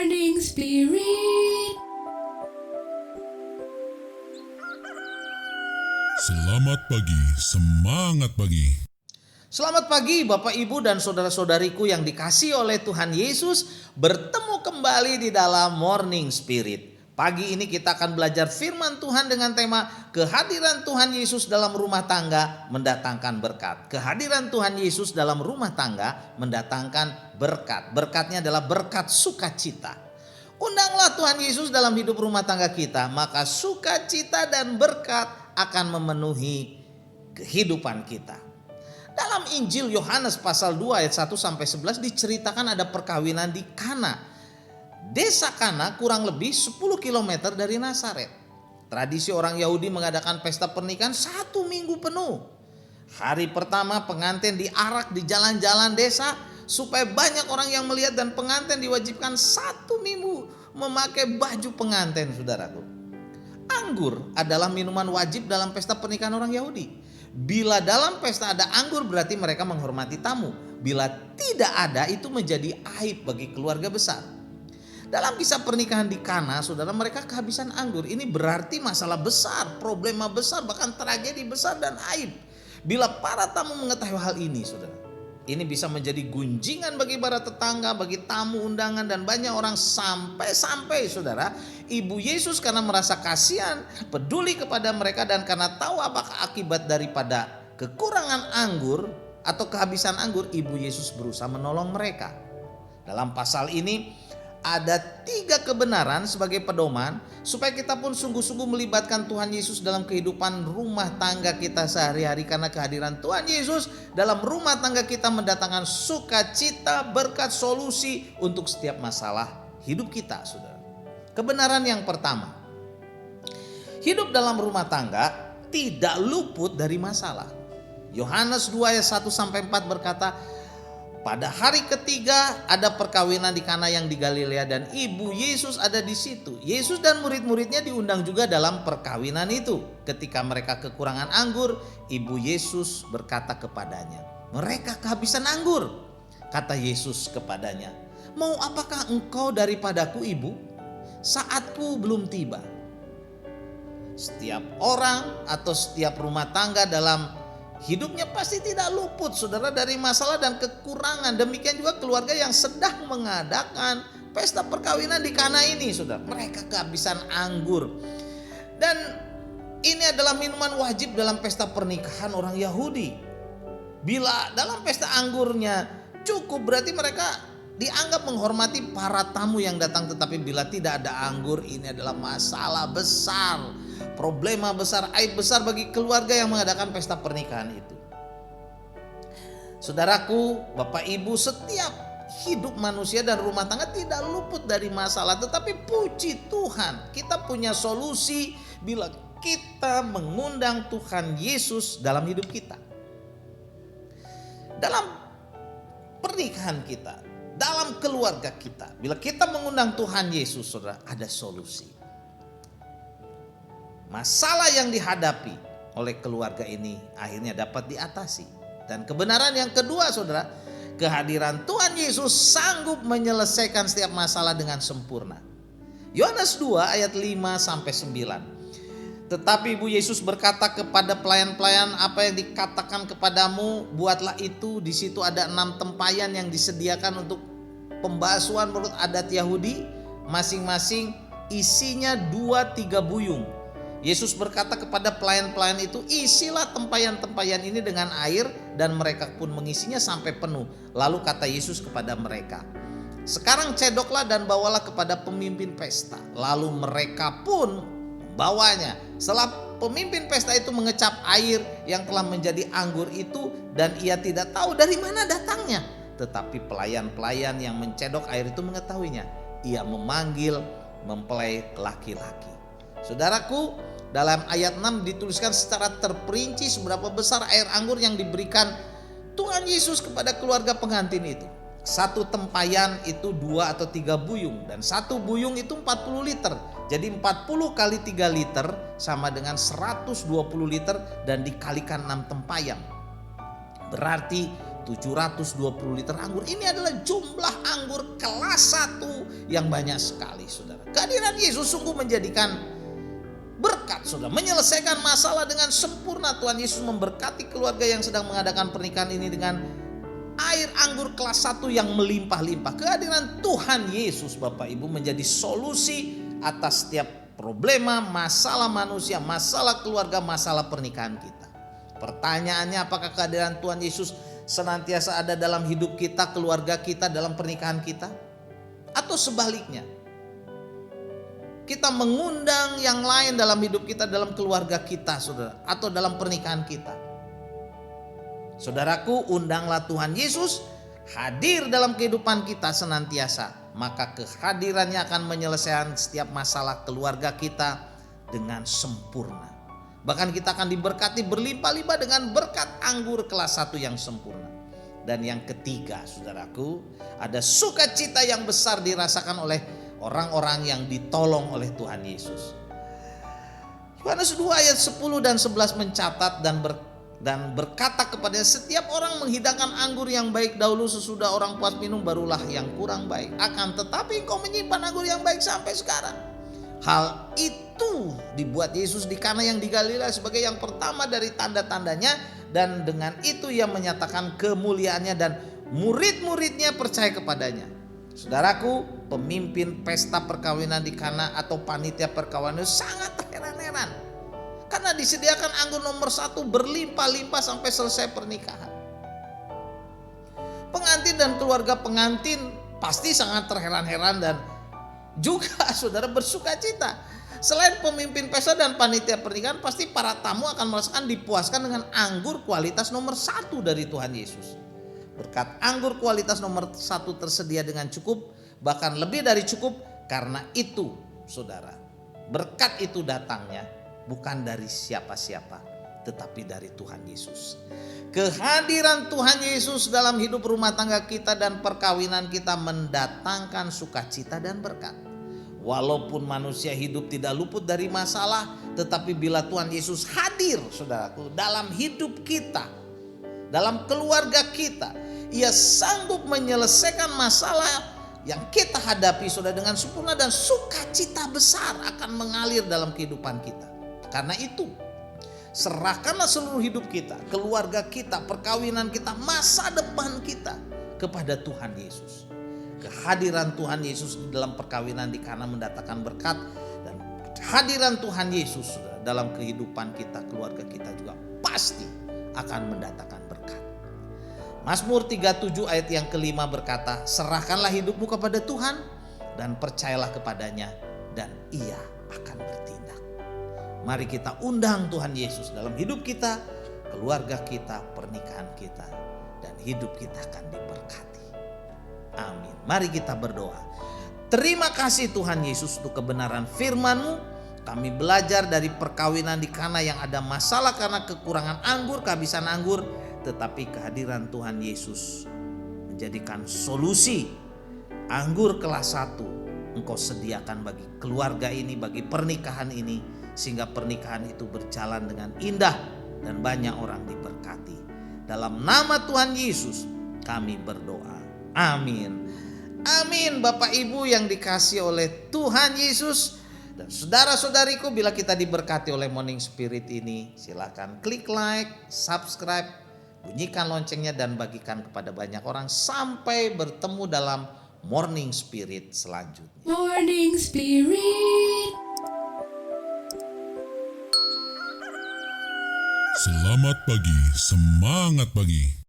Morning Spirit. Selamat pagi, semangat pagi. Selamat pagi Bapak Ibu dan saudara-saudariku yang dikasihi oleh Tuhan Yesus. Bertemu kembali di dalam Morning Spirit. Pagi ini kita akan belajar firman Tuhan dengan tema kehadiran Tuhan Yesus dalam rumah tangga mendatangkan berkat. Kehadiran Tuhan Yesus dalam rumah tangga mendatangkan berkat. Berkatnya adalah berkat sukacita. Undanglah Tuhan Yesus dalam hidup rumah tangga kita, maka sukacita dan berkat akan memenuhi kehidupan kita. Dalam Injil Yohanes pasal 2 ayat 1 sampai 11 diceritakan ada perkawinan di Kana. Desa Kana kurang lebih 10 km dari Nazaret. Tradisi orang Yahudi mengadakan pesta pernikahan 1 minggu penuh. Hari pertama pengantin diarak di jalan-jalan desa supaya banyak orang yang melihat, dan pengantin diwajibkan 1 minggu memakai baju pengantin, saudaraku. Anggur adalah minuman wajib dalam pesta pernikahan orang Yahudi. Bila dalam pesta ada anggur berarti mereka menghormati tamu. Bila tidak ada itu menjadi aib bagi keluarga besar. Dalam kisah pernikahan di Kana, saudara, mereka kehabisan anggur. Ini berarti masalah besar, problema besar, bahkan tragedi besar dan aib. Bila para tamu mengetahui hal ini, saudara, ini bisa menjadi gunjingan bagi para tetangga, bagi tamu undangan, dan banyak orang sampai saudara, Ibu Yesus karena merasa kasihan, peduli kepada mereka, dan karena tahu apakah akibat daripada kekurangan anggur atau kehabisan anggur, Ibu Yesus berusaha menolong mereka. Dalam pasal ini ada 3 kebenaran sebagai pedoman supaya kita pun sungguh-sungguh melibatkan Tuhan Yesus dalam kehidupan rumah tangga kita sehari-hari, karena kehadiran Tuhan Yesus dalam rumah tangga kita mendatangkan sukacita, berkat, solusi untuk setiap masalah hidup kita, saudara. Kebenaran yang pertama, hidup dalam rumah tangga tidak luput dari masalah. Yohanes 2 ayat 1 sampai 4 berkata, pada hari ketiga ada perkawinan di Kana yang di Galilea dan Ibu Yesus ada di situ. Yesus dan murid-muridnya diundang juga dalam perkawinan itu. Ketika mereka kekurangan anggur, Ibu Yesus berkata kepadanya, mereka kehabisan anggur. Kata Yesus kepadanya, mau apakah engkau daripadaku, Ibu? Saatku belum tiba. Setiap orang atau setiap rumah tangga dalam hidupnya pasti tidak luput, saudara, dari masalah dan kekurangan. Demikian juga keluarga yang sedang mengadakan pesta perkawinan di Kana ini, saudara. Mereka kehabisan anggur. Dan ini adalah minuman wajib dalam pesta pernikahan orang Yahudi. Bila dalam pesta anggurnya cukup, berarti mereka dianggap menghormati para tamu yang datang. Tetapi bila tidak ada anggur, ini adalah masalah besar, problema besar, aib besar bagi keluarga yang mengadakan pesta pernikahan itu. Saudaraku, Bapak Ibu, setiap hidup manusia dan rumah tangga tidak luput dari masalah. Tetapi puji Tuhan, kita punya solusi bila kita mengundang Tuhan Yesus dalam hidup kita. Dalam pernikahan kita, dalam keluarga kita, bila kita mengundang Tuhan Yesus, saudara, ada solusi. Masalah yang dihadapi oleh keluarga ini akhirnya dapat diatasi. Dan kebenaran yang kedua, saudara, kehadiran Tuhan Yesus sanggup menyelesaikan setiap masalah dengan sempurna. Yohanes 2 ayat 5 sampai 9. Tetapi Ibu Yesus berkata kepada pelayan-pelayan, apa yang dikatakan kepadamu buatlah itu. Di situ ada 6 tempayan yang disediakan untuk pembasuhan menurut adat Yahudi, masing-masing isinya 2-3 buyung. Yesus berkata kepada pelayan-pelayan itu, isilah tempayan-tempayan ini dengan air, dan mereka pun mengisinya sampai penuh. Lalu kata Yesus kepada mereka, sekarang cedoklah dan bawalah kepada pemimpin pesta. Lalu mereka pun membawanya. Setelah pemimpin pesta itu mengecap air yang telah menjadi anggur itu, dan ia tidak tahu dari mana datangnya. Tetapi pelayan-pelayan yang mencedok air itu mengetahuinya. Ia memanggil mempelai laki-laki. Saudaraku, dalam ayat 6 dituliskan secara terperinci seberapa besar air anggur yang diberikan Tuhan Yesus kepada keluarga pengantin itu. 1 tempayan itu 2 atau 3 buyung, dan 1 buyung itu 40 liter. Jadi 40 kali 3 liter sama dengan 120 liter dan dikalikan 6 tempayan. Berarti 720 liter anggur. Ini adalah jumlah anggur kelas 1 yang banyak sekali, saudara. Kehadiran Yesus sungguh menjadikan berkat, saudara. Menyelesaikan masalah dengan sempurna. Tuhan Yesus memberkati keluarga yang sedang mengadakan pernikahan ini dengan air anggur kelas 1 yang melimpah-limpah. Kehadiran Tuhan Yesus, Bapak Ibu, menjadi solusi atas setiap problema, masalah manusia, masalah keluarga, masalah pernikahan kita. Pertanyaannya, apakah kehadiran Tuhan Yesus senantiasa ada dalam hidup kita, keluarga kita, dalam pernikahan kita? Atau sebaliknya, kita mengundang yang lain dalam hidup kita, dalam keluarga kita, saudara, atau dalam pernikahan kita? Saudaraku, undanglah Tuhan Yesus hadir dalam kehidupan kita senantiasa. Maka kehadirannya akan menyelesaikan setiap masalah keluarga kita dengan sempurna. Bahkan kita akan diberkati berlimpah-limpah dengan berkat anggur kelas 1 yang sempurna. Dan yang ketiga, saudaraku, ada sukacita yang besar dirasakan oleh orang-orang yang ditolong oleh Tuhan Yesus. Yohanes 2 ayat 10 dan 11 mencatat dan berkata kepadanya, setiap orang menghidangkan anggur yang baik dahulu, sesudah orang puas minum barulah yang kurang baik. Akan tetapi engkau menyimpan anggur yang baik sampai sekarang. Hal itu dibuat Yesus di Kana yang di Galilea sebagai yang pertama dari tanda-tandanya, dan dengan itu ia menyatakan kemuliaannya dan murid-muridnya percaya kepadanya. Saudaraku, pemimpin pesta perkawinan di Kana atau panitia perkawinan sangat heran-heran karena disediakan anggur nomor 1 berlimpah-limpah sampai selesai pernikahan. Pengantin dan keluarga pengantin pasti sangat terheran-heran dan juga saudara bersuka cita. Selain pemimpin pesta dan panitia pernikahan, pasti para tamu akan merasakan dipuaskan dengan anggur kualitas nomor 1 dari Tuhan Yesus. Berkat anggur kualitas nomor 1 tersedia dengan cukup, bahkan lebih dari cukup. Karena itu saudara, berkat itu datangnya bukan dari siapa-siapa, tetapi dari Tuhan Yesus. Kehadiran Tuhan Yesus dalam hidup rumah tangga kita dan perkawinan kita mendatangkan sukacita dan berkat. Walaupun manusia hidup tidak luput dari masalah, tetapi bila Tuhan Yesus hadir, saudaraku, dalam hidup kita, dalam keluarga kita, Ia sanggup menyelesaikan masalah yang kita hadapi, saudara, dengan sempurna, dan sukacita besar akan mengalir dalam kehidupan kita. Karena itu, serahkanlah seluruh hidup kita, keluarga kita, perkawinan kita, masa depan kita kepada Tuhan Yesus. Kehadiran Tuhan Yesus dalam perkawinan di Kana mendatangkan berkat, dan kehadiran Tuhan Yesus dalam kehidupan kita, keluarga kita juga pasti akan mendatangkan berkat. Mazmur 37 ayat yang kelima berkata, serahkanlah hidupmu kepada Tuhan dan percayalah kepadanya dan Ia akan bertindak. Mari kita undang Tuhan Yesus dalam hidup kita, keluarga kita, pernikahan kita, dan hidup kita akan diberkati. Amin. Mari kita berdoa. Terima kasih Tuhan Yesus untuk kebenaran firman-Mu. Kami belajar dari perkawinan di Kana yang ada masalah karena kekurangan anggur, kehabisan anggur. Tetapi kehadiran Tuhan Yesus menjadikan solusi. Anggur kelas 1 Engkau sediakan bagi keluarga ini, bagi pernikahan ini, sehingga pernikahan itu berjalan dengan indah dan banyak orang diberkati. Dalam nama Tuhan Yesus kami berdoa. Amin. Amin. Bapak Ibu yang dikasihi oleh Tuhan Yesus dan saudara-saudariku, bila kita diberkati oleh Morning Spirit ini, silakan klik like, subscribe, bunyikan loncengnya dan bagikan kepada banyak orang. Sampai bertemu dalam Morning Spirit selanjutnya. Morning Spirit. Selamat pagi, semangat pagi.